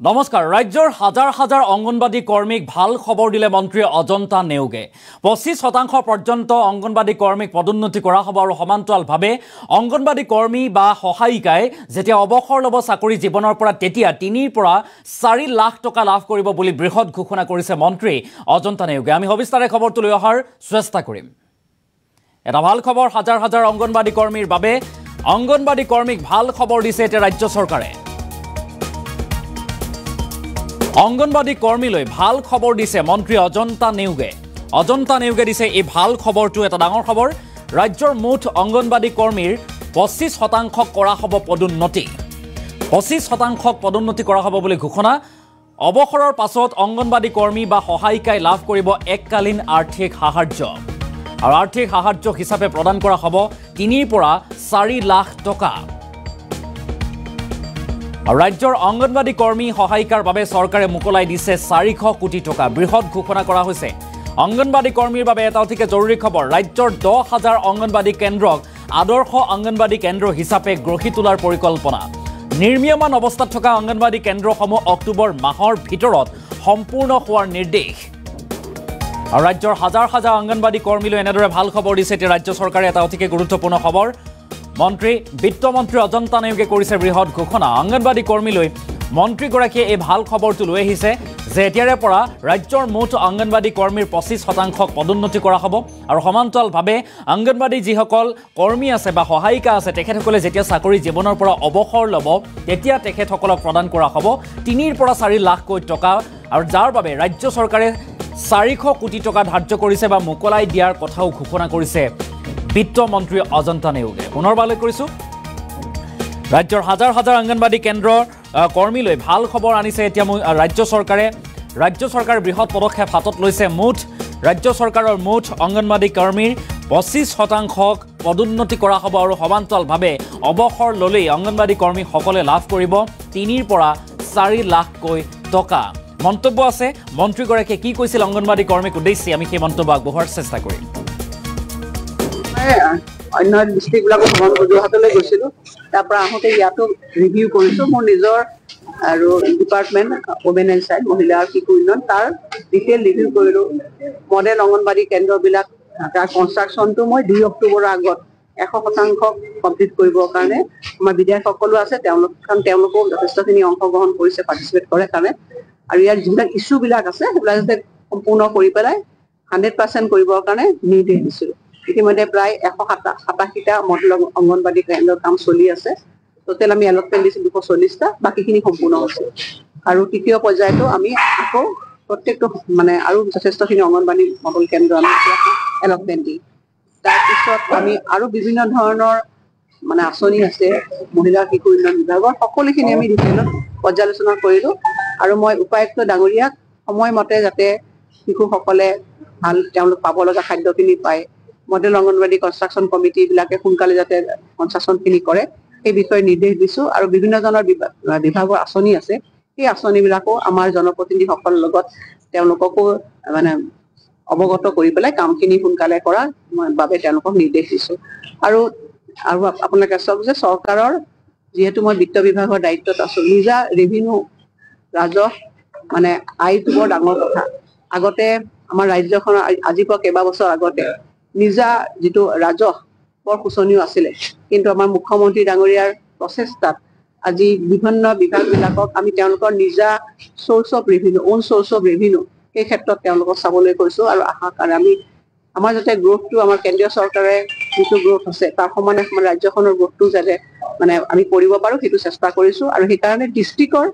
নমস্কাৰ ৰাজ্যৰ হাজাৰ হাজাৰ অংগনবাদী কৰ্মীক ভাল খবৰ দিলে মন্ত্ৰী অজন্তা নেওগে 25% পৰ্যন্ত অংগনবাদী কৰ্মীক পদোন্নতি কৰা হ'ব আৰু সমান্তৰালভাৱে অংগনবাদী কৰ্মী বা সহায়িকাই যেতিয়া অৱসৰ ল'ব চাকৰি জীৱনৰ পৰা তেতিয়া 3 পৰা 4 লাখ টকা লাভ কৰিব বুলি বৃহৎ ঘোষণা কৰিছে মন্ত্ৰী অজন্তা নেওগে আমি সবিস্তাৰে খবৰটো লৈ অহাৰ চেষ্টা কৰিম এটা ভাল খবৰ হাজাৰ হাজাৰ অংগনবাদী কৰ্মীৰ বাবে অংগনবাদী কৰ্মীক ভাল খবৰ দিছে এটা ৰাজ্য চৰকাৰে অংগনবাদী কৰ্মীলৈ ভাল খবৰ দিছে মন্ত্ৰী অজন্তা নেওগে দিছে এই ভাল খবৰটো এটা ডাঙৰ খবৰ ৰাজ্যৰ মুঠ অংগনবাদী কৰ্মীৰ 25% কৰা হ'ব পদোন্নতি 25% পদোন্নতি কৰা হ'ব বুলি ঘোষণা অৱসৰৰ পাছত অংগনবাদী কৰ্মী বা সহায়িকাই লাভ কৰিব এককালীন আৰ্থিক সাহায্য আৰু আৰ্থিক সাহায্য হিচাপে প্ৰদান কৰা হ'ব 3 পৰা 4 লাখ টকা ৰাজ্যৰ অংগনবাদী কৰ্মী সহায়িকাৰ বাবে চৰকাৰে মুকলাই দিছে 400 কোটি টকা বৃহৎ ঘোষণা কৰা হৈছে অংগনবাদী কৰ্মীৰ বাবে এটা অতিকে জৰুৰী খবৰ ৰাজ্যৰ 10,000 অংগনবাদী কেন্দ্ৰক আদৰ্শ অংগনবাদী কেন্দ্ৰ হিচাপে গঢ়ি তোলাৰ পৰিকল্পনা নিৰ্মীয়মান অৱস্থাত থকা অংগনবাদী কেন্দ্ৰসমূহ অক্টোবৰ মাহৰ ভিতৰত সম্পূৰ্ণ হোৱাৰ নিৰ্দেশ আৰু ৰাজ্যৰ হাজাৰ হাজাৰ অংগনবাদী কৰ্মীলৈ এনেদৰে ভাল খবৰ দিছে ৰাজ্য চৰকাৰে এটা অতিকে গুৰুত্বপূৰ্ণ খবৰ মন্ত্ৰী বিত্তমন্ত্ৰী অজন্তা নেওগে কৰিছে বৃহৎ ঘোষণা অংগনবাদী কৰ্মীলৈ মন্ত্ৰীগৰাকীয়ে এই ভাল খবৰটো লৈ আহিছে যে এতিয়াৰে পৰা ৰাজ্যৰ মুঠ অংগনবাদী কৰ্মীৰ 25% পদোন্নতি কৰা হ'ব আৰু সমান্তৰালভাৱে অংগনবাদী যিসকল কৰ্মী আছে বা সহায়িকা আছে তেখেতসকলে যেতিয়া চাকৰি জীৱনৰ পৰা অৱসৰ ল'ব তেতিয়া তেখেতসকলক প্ৰদান কৰা হ'ব 3 পৰা 4 লাখ টকা আৰু যাৰ বাবে ৰাজ্য চৰকাৰে 400 কোটি টকা ধাৰ্য কৰিছে বা মুকলাই দিয়াৰ কথাও ঘোষণা কৰিছে বিত্তমন্ত্ৰী অজন্তা নেওগে পুনৰবাৰলৈ কৰিছো ৰাজ্যৰ হাজাৰ হাজাৰ অংগনবাদী কেন্দ্ৰৰ কৰ্মীলৈ ভাল খবৰ আনিছে এতিয়া ৰাজ্য চৰকাৰে বৃহৎ পদক্ষেপ হাতত লৈছে মুঠ ৰাজ্য চৰকাৰৰ মুঠ অংগনবাদী কৰ্মীৰ 25% পদোন্নতি কৰা হ'ব আৰু সমান্তৰালভাৱে অৱসৰ ল'লেই অংগনবাদী কৰ্মীসকলে লাভ কৰিব 3 পৰা 4 লাখ টকা মন্তব্য আছে মন্ত্ৰীগৰাকীয়ে কি কৈছিল অংগনবাদী কৰ্মীক উদ্দেশ্যি আমি সেই মন্তব্য আগবঢ়োৱাৰ চেষ্টা কৰিম অন্য ডিষ্ট্ৰিক্টবিলাকত ভ্ৰমণ যোৰহাটলৈ গৈছিলোঁ তাৰ পৰা আহোঁতে ইয়াতো ৰিভিউ কৰিছোঁ মোৰ নিজৰ আৰু ডিপাৰ্টমেণ্ট ওমেন এণ্ড চাইল্ড মহিলা আৰু শিশু উন্নয়ন তাৰ ডিটেইল ৰিভিউ কৰিলোঁ মডেল অংগনবাদী কেন্দ্ৰবিলাক তাৰ কনষ্ট্ৰাকশ্যনটো মই 2 অক্টোবৰৰ আগত 100% কমপ্লিট কৰিবৰ কাৰণে আমাৰ বিধায়কসকলো আছে তেওঁলোকেও যথেষ্টখিনি অংশগ্ৰহণ কৰিছে পাৰ্টিচিপেট কৰে কাৰণে আৰু ইয়াৰ যিবিলাক ইছ্যুবিলাক আছে সেইবিলাক যাতে সম্পূৰ্ণ কৰি পেলাই 100% কৰিবৰ কাৰণে নিৰ্দেশ দিছিলোঁ ইতিমধ্যে প্ৰায় 187টা মডেল অংগনবাদী কেন্দ্ৰৰ কাম চলি আছে টোটেল আমি এলটমেণ্ট দিছোঁ 240টা বাকীখিনি সম্পূৰ্ণ হৈছে আৰু তৃতীয় পৰ্যায়তো আমি আকৌ প্ৰত্যেকটো মানে আৰু যথেষ্টখিনি অংগনবাদী মডেল কেন্দ্ৰ আমি এলটমেণ্ট দিম তাৰপিছত আমি আৰু বিভিন্ন ধৰণৰ মানে আঁচনি আছে মহিলা শিশু উন্নয়ন বিভাগৰ সকলোখিনি আমি ডিটেইলত পৰ্যালোচনা কৰিলোঁ আৰু মই উপায়ুক্ত ডাঙৰীয়াক সময়মতে যাতে শিশুসকলে ভাল তেওঁলোক পাব লগা খাদ্যখিনি পায় মডেল অংগনবাদী কনষ্ট্ৰাকশ্যন কমিটিবিলাকে সোনকালে যাতে কনষ্ট্ৰাকশ্যনখিনি কৰে সেই বিষয়ে নিৰ্দেশ দিছোঁ আৰু বিভিন্ন ধৰণৰ বিভাগৰ আঁচনি আছে সেই আঁচনিবিলাকো আমাৰ জনপ্ৰতিনিধিসকলৰ লগত তেওঁলোককো মানে অৱগত কৰি পেলাই কামখিনি সোনকালে কৰাৰ বাবে তেওঁলোকক নিৰ্দেশ দিছোঁ আৰু আপোনালোকে চাওক যে চৰকাৰৰ যিহেতু মই বিত্ত বিভাগৰ দায়িত্বত আছোঁ নিজা ৰেভিনিউ ৰাজহ মানে আয়টো বৰ ডাঙৰ কথা আগতে আমাৰ ৰাজ্যখনৰ আজিৰ পৰা কেইবাবছৰ আগতে নিজা যিটো ৰাজহ বৰ শোচনীয় আছিলে কিন্তু আমাৰ মুখ্যমন্ত্ৰী ডাঙৰীয়াৰ প্ৰচেষ্টাত আজি বিভিন্ন বিভাগবিলাকক আমি তেওঁলোকৰ নিজা চ'ৰ্চ অফ ৰেভিনিউ সেই ক্ষেত্ৰত তেওঁলোকক চাবলৈ কৈছোঁ আৰু আশা কৰে আমাৰ যাতে গ্ৰোথটো আমাৰ কেন্দ্ৰীয় চৰকাৰে যিটো গ্ৰোথ আছে তাৰ সমানে আমাৰ ৰাজ্যখনৰ গ্ৰোথটো যাতে মানে আমি কৰিব পাৰোঁ সেইটো চেষ্টা কৰিছোঁ আৰু সেইকাৰণে ডিষ্ট্ৰিক্টৰ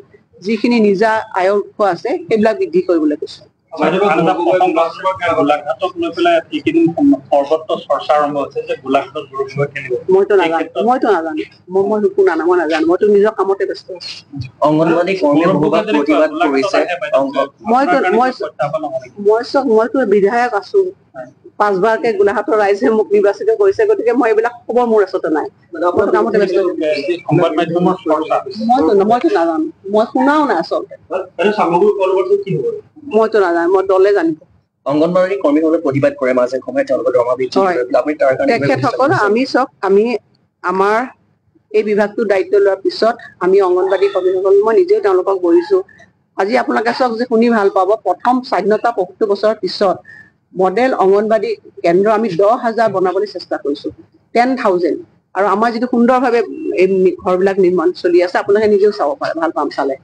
যিখিনি নিজা আয়ৰ উৎস আছে সেইবিলাক বৃদ্ধি কৰিবলৈ কৈছোঁ মইতো নাজানো মই নাজানো মইতো নিজৰ কামতে ব্যস্ত আছো মইতো বিধায়ক আছো 5বাৰকে গোলাঘাটৰ ৰাইজে মোক নিৰ্বাচিত কৰিছে গতিকে মই এইবিলাক খবৰ মোৰ আচলতে নাই কামতে ব্যস্ত মইতো নাজানো মই শুনাও নাই আচলতে মইতো নাজানো মই দলে জানিব অংগনবাড়ী কৰ্মীসকলে প্ৰতিবাদ কৰে মাজে সময়ে তেওঁলোকৰ দৰমহা বৃদ্ধি তেখেতসকল আমি আমাৰ এই বিভাগটোৰ দায়িত্ব লোৱাৰ পিছত আমি অংগনবাদী কৰ্মীসকল মই নিজেও তেওঁলোকক বহিছো আজি আপোনালোকে চাওক যে শুনি ভাল পাব প্ৰথম স্বাধীনতা ৭৫ বছৰৰ পিছত মডেল অংগনবাদী কেন্দ্ৰ আমি 10,000 বনাবলৈ চেষ্টা কৰিছো 10,000 আৰু আমাৰ যিটো সুন্দৰভাৱে এই ঘৰবিলাক নিৰ্মাণ চলি আছে আপোনালোকে নিজেও চাব পাৰে ভাল পাম চালে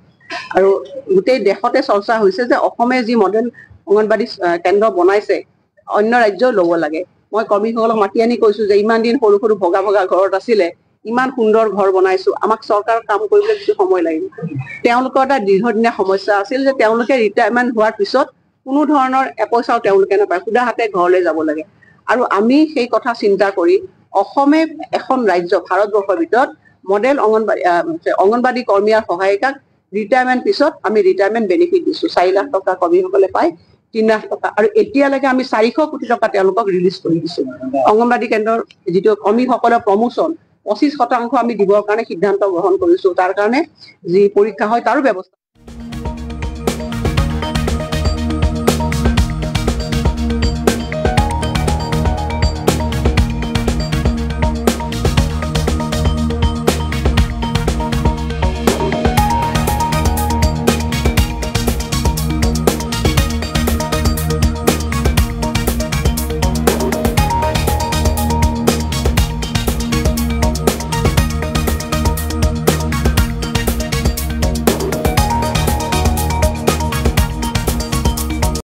আৰু গোটেই দেশতে চৰ্চা হৈছে যে অসমে যি মডেল অংগনবাদী কেন্দ্ৰ বনাইছে অন্য ৰাজ্যও ল'ব লাগে মই কৰ্মীসকলক মাতি আনি কৈছো যে ইমান দিন সৰু সৰু ভগা ভগা ঘৰত আছিলে ইমান সুন্দৰ ঘৰ বনাইছো আমাক চৰকাৰ কাম কৰিবলৈ কিছু সময় লাগিব তেওঁলোকৰ এটা দীৰ্ঘদিনীয়া সমস্যা আছিল যে তেওঁলোকে ৰিটায়াৰমেণ্ট হোৱাৰ পিছত কোনো ধৰণৰ এপইচাও তেওঁলোকে নাপায় সুদা হাতে ঘৰলৈ যাব লাগে আৰু আমি সেই কথা চিন্তা কৰি অসমে এখন ৰাজ্য ভাৰতবৰ্ষৰ ভিতৰত মডেল অংগনবাদী কৰ্মী আৰু সহায়িকাক ৰিটায়াৰমেণ্ট পিছত আমি ৰিটায়াৰমেণ্ট বেনিফিট দিছো 4 লাখ টকা কৰ্মীসকলে পায় 3 লাখ টকা আৰু এতিয়ালৈকে আমি 400 কোটি টকা তেওঁলোকক ৰিলিজ কৰি দিছো অংগনবাদী কেন্দ্ৰৰ যিটো কৰ্মীসকলৰ প্ৰমোচন 25% আমি দিবৰ কাৰণে সিদ্ধান্ত গ্ৰহণ কৰিছো তাৰ কাৰণে যি পৰীক্ষা হয় তাৰো ব্যৱস্থা